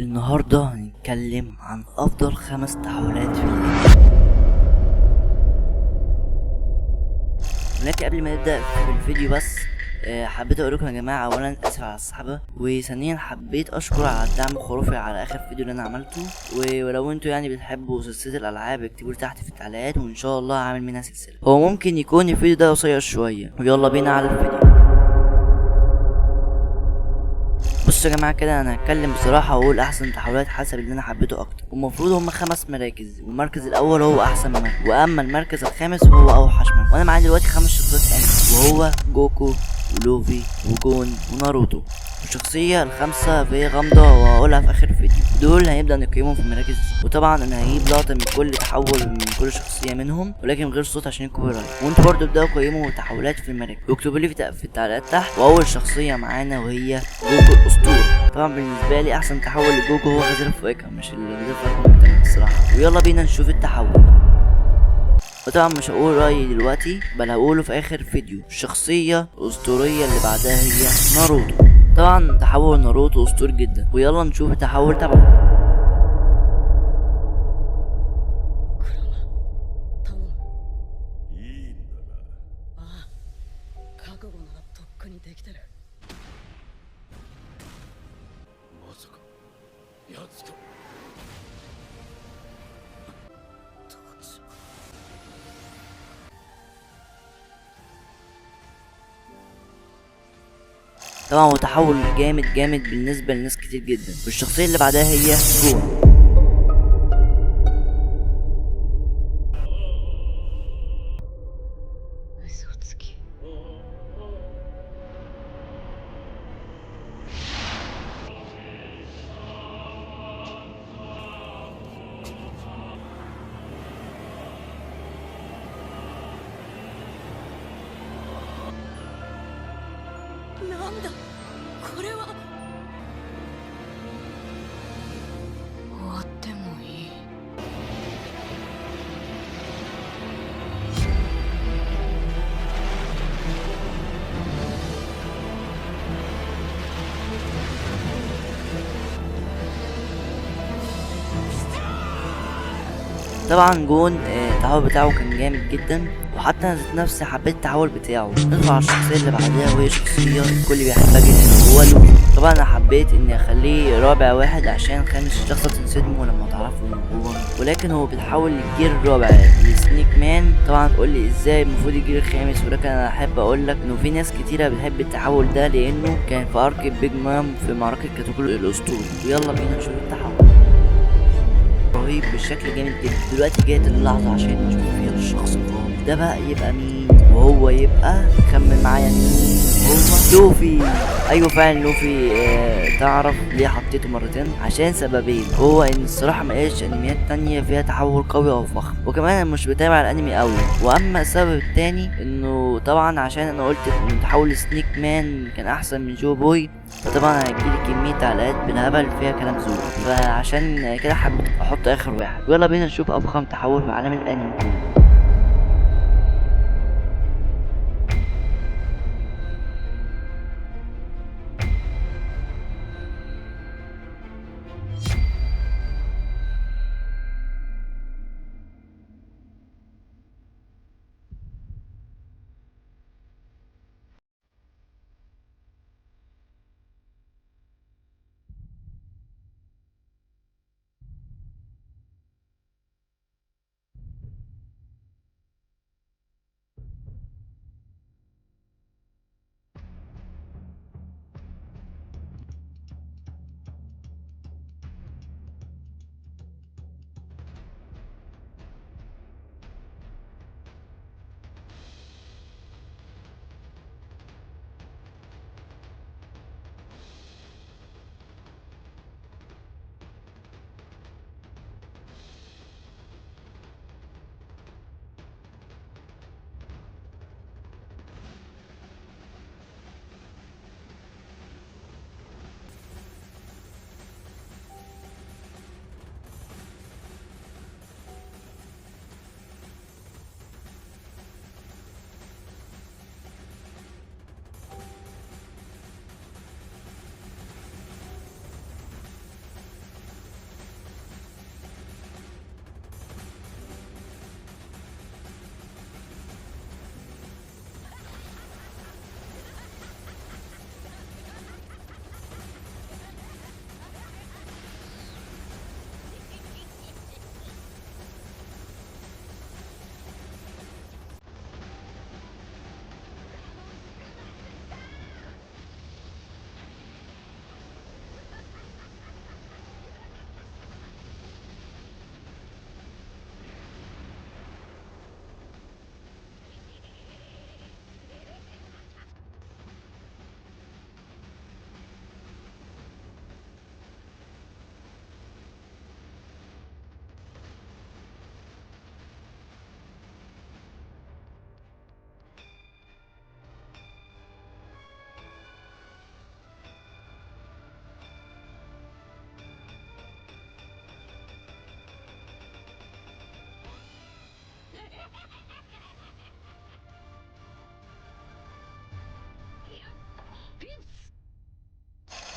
النهاردة هنتكلم عن أفضل 5 تحولات في اللعبة. ولكن قبل ما نبدأ في الفيديو بس حبيت اقول لكم يا جماعه، اولا اسف على السحبه، وثانيا حبيت اشكر على الدعم الخرافي على اخر فيديو اللي انا عملته. ولو انتوا يعني بتحبوا سلسله الالعاب اكتبوا لي تحت في التعليقات وان شاء الله هعمل منها سلسله. هو ممكن يكون الفيديو ده قصير شويه، ويلا بينا على الفيديو. بصوا يا جماعه كده، انا هتكلم بصراحه واقول احسن تحولات حسب اللي انا حبيته اكتر، والمفروض هم 5 مراكز، والمركز الاول هو احسن مركز، واما المركز الخامس هو اوحش مركز. وانا معايا دلوقتي 5 شخصيات انمي، وهو جوكو ولوفي وجون وناروتو. الشخصية الخامسة فهي غامضة وهقولها في آخر فيديو. دول هنبدأ نقيمهم في المراكز دي، وطبعا أنا هجيب لقطة من كل تحول من كل شخصية منهم، ولكن من غير صوت عشان الكوبي رايت. وانتوا برضه ابدأوا قيموا تحولات في المراكز واكتبوا لي في التعليقات تحت. وأول شخصية معانا وهي جوكو الأسطورة. طبعا بالنسبة لي أحسن تحول لجوكو هو غزال فوقك، مش غزال فوقك الصراحة. ويلا بينا نشوف التحول. وطبعا مش هقول رأيي دلوقتي، بل هقوله في آخر فيديو. الشخصية الأسطورية اللي بعدها هي ناروتو. طبعا تحول ناروتو أسطوري جدا، ويلا نشوف التحول تبعه. طبعا هو تحول جامد جامد بالنسبة لناس كتير جدا. والشخصية اللي بعدها هي جون. طبعا جون التحول بتاعه كان جامد جدا، وحتى انا ذات نفسي حبيت التحول بتاعه. ندخل على الشخصيه اللي بعدها، وهي شخصيه الكل بيحبها جدا، هو لوفي. طبعا انا حبيت اني اخليه رابع واحد عشان خامس شخص تنصدمه لما تعرفوا انه هو، ولكن هو بيتحول للجيل الرابع لسنيك مان. طبعا تقول لي ازاي المفروض الجيل الخامس، ولكن انا احب اقول لك انه في ناس كتيره بتحب التحول ده لانه كان في ارك بيج مام في معركه كاتوكول الاسطوري. ويلا بينا نشوف التحول. رهيب بشكل جامد جدا. دلوقتي جات اللحظة عشان نشوف فيها الشخص الغامض ده بقى يبقى مين، وهو يبقى خمن معايا مين هو. لوفي. ايوه فعلا لوفي. تعرف ليه حطيته مرتين؟ عشان سببين. هو ان الصراحة ملقاش انميات تانية فيها تحول قوي او فخم، وكمان انا مش بتابع الانمي قوي. واما السبب التاني انه طبعا عشان انا قلت ان تحول سنيك مان كان احسن من جو بوي، فطبعا هيجيلي كمية تعليقات بالهبل فيها كلام زور، فعشان كده حبيت احط اخر واحد. يلا بينا نشوف افخم تحول في عالم الانمي.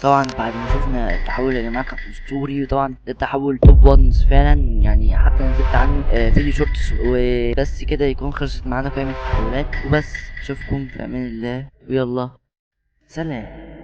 طبعا بعد ما شفنا التحول يا جماعه كان اسطوري، وطبعا ده تحول توب 1 فعلا يعني، حتى نزلت عنه فيديو شورتس. وبس كده يكون خلصت معانا قائمه التحولات وبس. اشوفكم في امان الله، ويلا سلام.